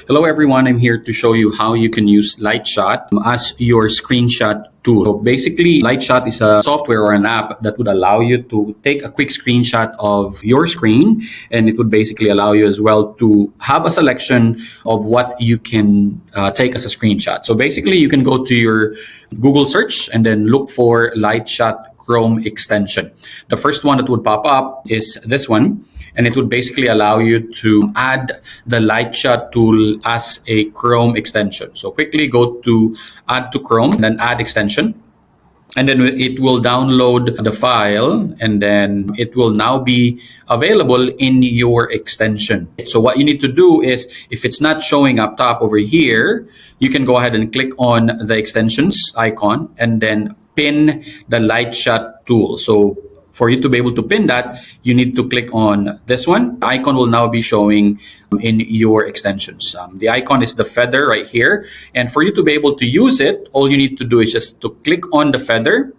Hello everyone, I'm here to show you how you can use Lightshot as your screenshot tool. So basically, Lightshot is a software or an app that would allow you to take a quick screenshot of your screen, and it would basically allow you as well to have a selection of what you can take as a screenshot. So basically, you can go to your Google search and then look for Lightshot Chrome extension. The first one that would pop up is this one, and it would basically allow you to add the Lightshot tool as a Chrome extension. So quickly go to Add to Chrome, and then Add Extension. And then it will download the file, and then it will now be available in your extension. So what you need to do is, if it's not showing up top over here, you can go ahead and click on the extensions icon and then pin the Lightshot tool. So for you to be able to pin that, you need to click on this one. The icon will now be showing in your extensions. The icon is the feather right here. And for you to be able to use it, all you need to do is just to click on the feather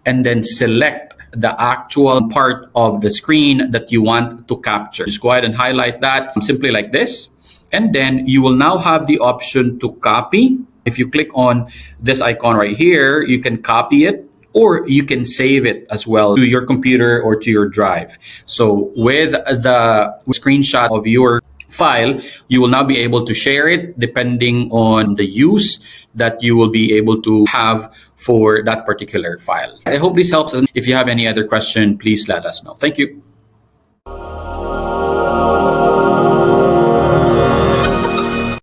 and then select the actual part of the screen that you want to capture. Just go ahead and highlight that simply like this. And then you will now have the option to copy. If you click on this icon right here, you can copy it, or you can save it as well to your computer or to your drive. So with the screenshot of your file, you will now be able to share it depending on the use that you will be able to have for that particular file. I hope this helps. And if you have any other question, please let us know. Thank you.